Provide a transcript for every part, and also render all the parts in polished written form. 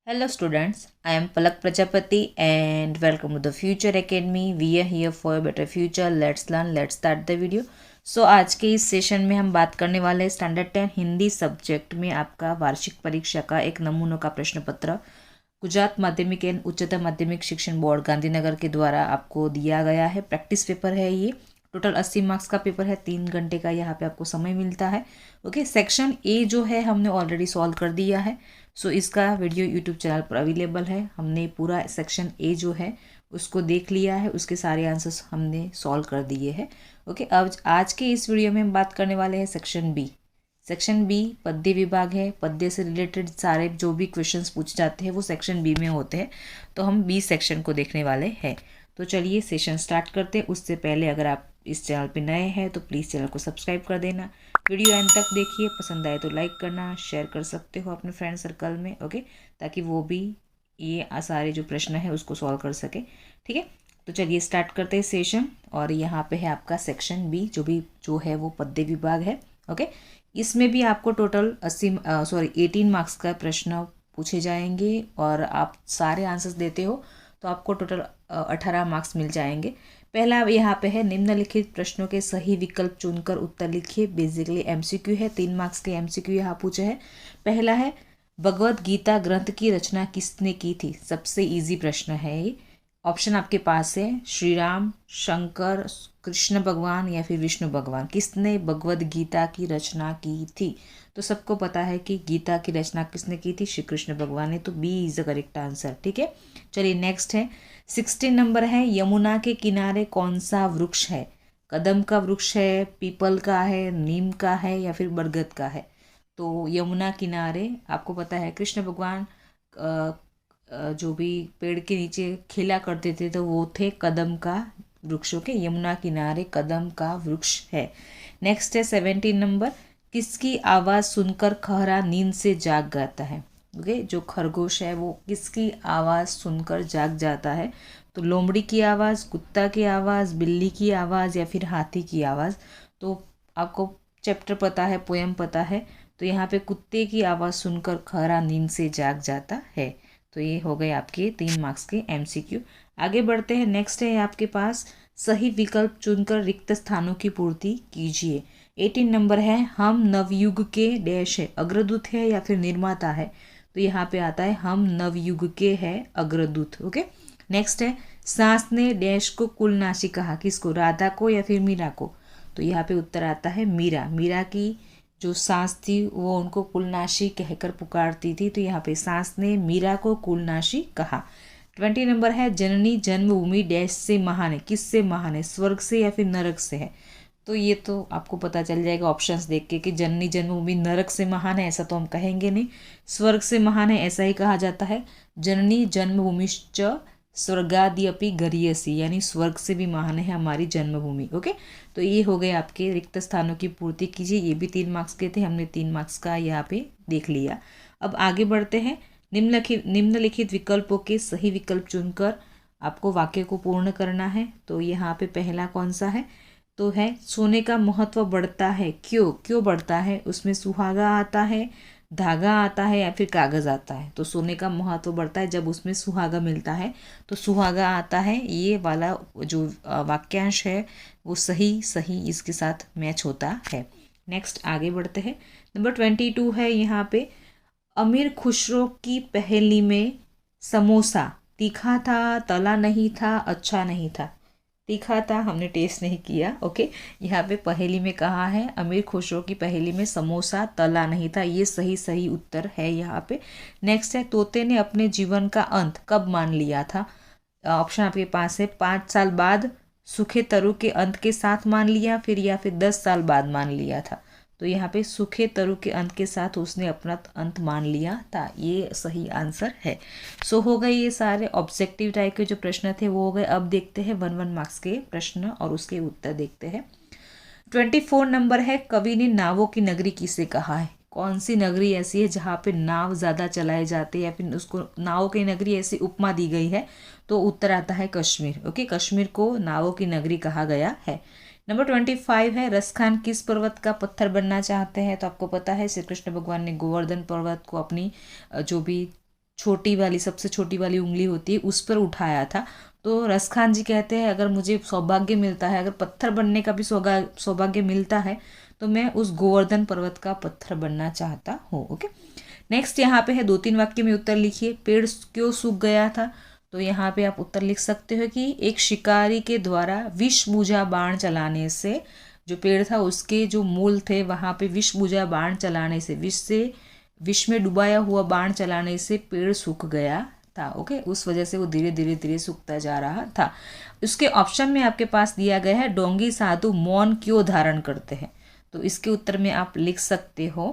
Hello students, I am Palak Prajapati and welcome to the Future Academy. We are here for a better future. Let's learn, let's start the video. So आज के इस session में हम बात करने वाले हैं स्टैंडर्ड 10 हिंदी सब्जेक्ट में आपका वार्षिक परीक्षा का एक नमूनों का प्रश्न पत्र गुजरात माध्यमिक एवं उच्चतर माध्यमिक शिक्षण बोर्ड गांधीनगर के द्वारा आपको दिया गया है। प्रैक्टिस पेपर है ये। टोटल 80 मार्क्स का पेपर है, 3 घंटे का यहाँ पे आपको समय मिलता है। ओके, सेक्शन ए जो है हमने ऑलरेडी सॉल्व कर दिया है। सो इसका वीडियो यूट्यूब चैनल पर अवेलेबल है। हमने पूरा सेक्शन ए जो है उसको देख लिया है, उसके सारे आंसर्स हमने सॉल्व कर दिए हैं। ओके, अब आज के इस वीडियो में हम बात करने वाले हैं सेक्शन बी। सेक्शन बी पद्य विभाग है। पद्य से रिलेटेड सारे जो भी क्वेश्चंस पूछे जाते हैं वो सेक्शन बी में होते हैं, तो हम बी सेक्शन को देखने वाले हैं। तो चलिए सेशन स्टार्ट करते हैं। उससे पहले अगर आप इस चैनल पे नए हैं तो प्लीज़ चैनल को सब्सक्राइब कर देना। वीडियो एंड तक देखिए, पसंद आए तो लाइक करना, शेयर कर सकते हो अपने फ्रेंड सर्कल में। ओके, ताकि वो भी ये सारे जो प्रश्न है उसको सॉल्व कर सके। ठीक है, तो चलिए स्टार्ट करते हैं सेशन। और यहाँ पे है आपका सेक्शन बी जो है वो पद्य विभाग है। ओके, इसमें भी आपको टोटल 18 मार्क्स का प्रश्न पूछे जाएंगे और आप सारे आंसर्स देते हो तो आपको टोटल 18 मार्क्स मिल जाएंगे। पहला यहाँ पे है निम्नलिखित प्रश्नों के सही विकल्प चुनकर उत्तर लिखिए। बेसिकली एमसीक्यू है, 3 मार्क्स के एमसीक्यू यहाँ पूछे हैं। पहला है भगवत गीता ग्रंथ की रचना किसने की थी। सबसे इजी प्रश्न है ये। ऑप्शन आपके पास है श्री राम, शंकर, कृष्ण भगवान या फिर विष्णु भगवान। किसने भगवद गीता की रचना की थी? तो सबको पता है कि गीता की रचना किसने की थी, श्री कृष्ण भगवान ने। तो B is the correct answer. ठीक है, चलिए नेक्स्ट है 16 नंबर है यमुना के किनारे कौन सा वृक्ष है। कदम का वृक्ष है, पीपल का है, नीम का है या फिर बरगद का है। तो यमुना किनारे आपको पता है कृष्ण भगवान जो भी पेड़ के नीचे खेला करते थे तो वो थे कदम का वृक्षों के। यमुना किनारे कदम का वृक्ष है। नेक्स्ट है 17 नंबर किसकी आवाज़ सुनकर खहरा नींद से जाग जाता है। ओके, जो खरगोश है वो किसकी आवाज़ सुनकर जाग जाता है। तो लोमड़ी की आवाज़, कुत्ता की आवाज़, बिल्ली की आवाज़ या फिर हाथी की आवाज़। तो आपको चैप्टर पता है, पोयम पता है, तो यहाँ पे कुत्ते की आवाज़ सुनकर खहरा नींद से जाग जाता है। तो ये हो गए आपके 3 मार्क्स के एमसीक्यू। आगे बढ़ते हैं। नेक्स्ट है आपके पास सही विकल्प चुनकर रिक्त स्थानों की पूर्ति कीजिए। 18 नंबर है हम नवयुग के डैश है, अग्रदूत है या फिर निर्माता है। तो यहाँ पे आता है हम नवयुग के है अग्रदूत। ओके, नेक्स्ट है सांस ने डैश को कुलनाशी कहा। किसको? राधा को या फिर मीरा को। तो यहाँ पे उत्तर आता है मीरा। मीरा की जो सांस थी वो उनको कुलनाशी कहकर पुकारती थी। तो यहाँ पे सांस ने मीरा को कुलनाशी कहा। 20 नंबर है जननी जन्मभूमि डैश से महान है। किससे महान है? स्वर्ग से या फिर नरक से है। तो ये तो आपको पता चल जाएगा ऑप्शंस देख के कि जननी जन्मभूमि नरक से महान है ऐसा तो हम कहेंगे नहीं, स्वर्ग से महान है ऐसा ही कहा जाता है। जननी जन्मभूमिश्च स्वर्गादि अपि गरीयसी, यानी स्वर्ग से भी महान है हमारी जन्मभूमि। ओके, तो ये हो गए आपके रिक्त स्थानों की पूर्ति कीजिए। ये भी 3 मार्क्स के थे, हमने 3 मार्क्स का यहाँ पे देख लिया। अब आगे बढ़ते हैं। निम्नलिखित विकल्पों के सही विकल्प चुनकर आपको वाक्य को पूर्ण करना है। तो यहाँ पे पहला कौन सा है? तो है सोने का महत्व बढ़ता है। क्यों? क्यों बढ़ता है? उसमें सुहागा आता है, धागा आता है या फिर कागज़ आता है। तो सोने का महत्व बढ़ता है जब उसमें सुहागा मिलता है, तो सुहागा आता है। ये वाला जो वाक्यांश है वो सही इसके साथ मैच होता है। नेक्स्ट आगे बढ़ते हैं। नंबर 22 है यहाँ पे अमीर खुसरो की पहेली में समोसा तीखा था, तला नहीं था, अच्छा नहीं था। तीखा था, हमने टेस्ट नहीं किया। ओके, यहाँ पे पहेली में कहा है अमीर खुसरो की पहेली में समोसा तला नहीं था। ये सही उत्तर है यहाँ पे। नेक्स्ट है तोते ने अपने जीवन का अंत कब मान लिया था। ऑप्शन आपके पास है 5 साल बाद, सूखे तरु के अंत के साथ मान लिया फिर, या फिर 10 साल बाद मान लिया था। तो यहाँ पे सूखे तरु के अंत के साथ उसने अपना अंत मान लिया था। ये सही आंसर है। सो हो गए ये सारे ऑब्जेक्टिव टाइप के जो प्रश्न थे वो हो गए। अब देखते हैं 1 मार्क्स के प्रश्न और उसके उत्तर देखते हैं। 24 नंबर है कवि ने नावों की नगरी किसे कहा है। कौन सी नगरी ऐसी है जहाँ पे नाव ज़्यादा चलाए जाते हैं या फिर उसको नावों की नगरी ऐसी उपमा दी गई है। तो उत्तर आता है कश्मीर। ओके, कश्मीर को नावों की नगरी कहा गया है। नंबर 25 है रसखान किस पर्वत का पत्थर बनना चाहते हैं। तो आपको पता है श्री कृष्ण भगवान ने गोवर्धन पर्वत को अपनी जो भी छोटी वाली, सबसे छोटी वाली उंगली होती है, उस पर उठाया था। तो रसखान जी कहते हैं अगर मुझे सौभाग्य मिलता है, अगर पत्थर बनने का भी सौभाग्य मिलता है तो मैं उस गोवर्धन पर्वत का पत्थर बनना चाहता हूँ। ओके, नेक्स्ट यहाँ पे है 2-3 वाक्य में उत्तर लिखिए। पेड़ क्यों सूख गया था? तो यहाँ पे आप उत्तर लिख सकते हो कि एक शिकारी के द्वारा विष बुझा बाण चलाने से, जो पेड़ था उसके जो मूल थे वहाँ पे विष बुझा बाण चलाने से, विष में डुबाया हुआ बाण चलाने से पेड़ सूख गया था। ओके, उस वजह से वो धीरे धीरे धीरे सूखता जा रहा था। उसके ऑप्शन में आपके पास दिया गया है डोंगी साधु मौन क्यों धारण करते हैं? तो इसके उत्तर में आप लिख सकते हो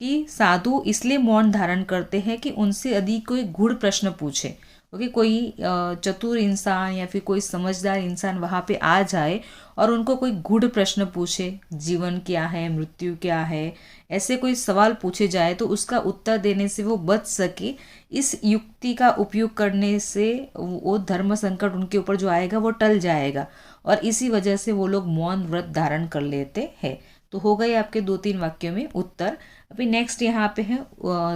कि साधु इसलिए मौन धारण करते हैं कि उनसे यदि कोई गूढ़ प्रश्न पूछे, ओके, कोई चतुर इंसान या फिर कोई समझदार इंसान वहाँ पे आ जाए और उनको कोई गूढ़ प्रश्न पूछे, जीवन क्या है, मृत्यु क्या है, ऐसे कोई सवाल पूछे जाए तो उसका उत्तर देने से वो बच सके, इस युक्ति का उपयोग करने से वो धर्म संकट उनके ऊपर जो आएगा वो टल जाएगा, और इसी वजह से वो लोग मौन व्रत धारण कर लेते हैं। तो हो गए आपके 2-3 वाक्यों में उत्तर। अभी नेक्स्ट यहाँ पे है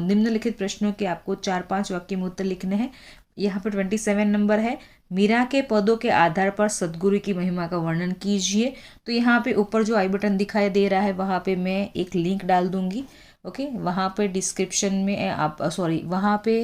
निम्नलिखित प्रश्नों के आपको 4-5 वाक्य में उत्तर लिखने हैं। यहाँ पे 27 नंबर है, मीरा के पदों के आधार पर सद्गुरु की महिमा का वर्णन कीजिए। तो यहाँ पे ऊपर जो आई बटन दिखाई दे रहा है वहाँ पे मैं एक लिंक डाल दूंगी। ओके, वहाँ पे डिस्क्रिप्शन में आप वहाँ पे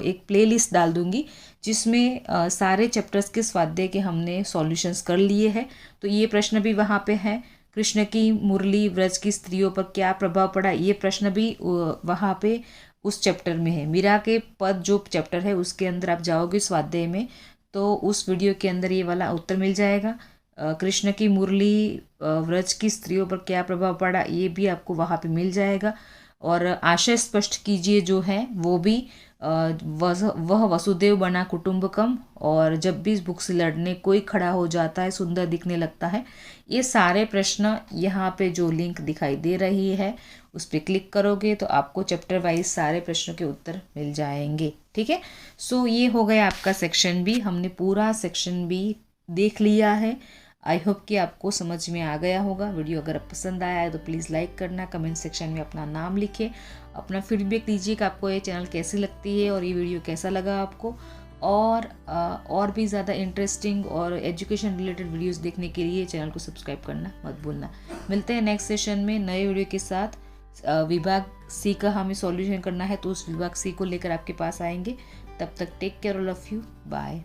एक प्लेलिस्ट डाल दूंगी जिसमें सारे चैप्टर्स के स्वाध्याय के हमने सॉल्यूशंस कर लिए हैं। तो ये प्रश्न भी वहाँ पे है। कृष्ण की मुरली व्रज की स्त्रियों पर क्या प्रभाव पड़ा, ये प्रश्न भी वहाँ पे उस चैप्टर में है। मीरा के पद जो चैप्टर है उसके अंदर आप जाओगे स्वाध्याय में तो उस वीडियो के अंदर ये वाला उत्तर मिल जाएगा। कृष्ण की मुरली व्रज की स्त्रियों पर क्या प्रभाव पड़ा, ये भी आपको वहाँ पे मिल जाएगा। और आशय स्पष्ट कीजिए जो है वो भी वह वसुदेव बना कुटुंबकम, और जब भी इस बुक से लड़ने कोई खड़ा हो जाता है सुंदर दिखने लगता है, ये सारे प्रश्न यहाँ पे जो लिंक दिखाई दे रही है उस पर क्लिक करोगे तो आपको चैप्टर वाइज सारे प्रश्नों के उत्तर मिल जाएंगे। ठीक है, सो ये हो गया आपका सेक्शन बी। हमने पूरा सेक्शन बी देख लिया है। आई होप कि आपको समझ में आ गया होगा। वीडियो अगर पसंद आया है तो प्लीज़ लाइक करना, कमेंट सेक्शन में अपना नाम लिखें, अपना फीडबैक दीजिए कि आपको ये चैनल कैसी लगती है और ये वीडियो कैसा लगा आपको। और भी ज़्यादा इंटरेस्टिंग और एजुकेशन रिलेटेड वीडियोस देखने के लिए चैनल को सब्सक्राइब करना मत भूलना। मिलते हैं नेक्स्ट सेशन में नए वीडियो के साथ। विभाग सी का हमें सॉल्यूशन करना है तो उस विभाग सी को लेकर आपके पास आएंगे। तब तक take care, all of you, bye.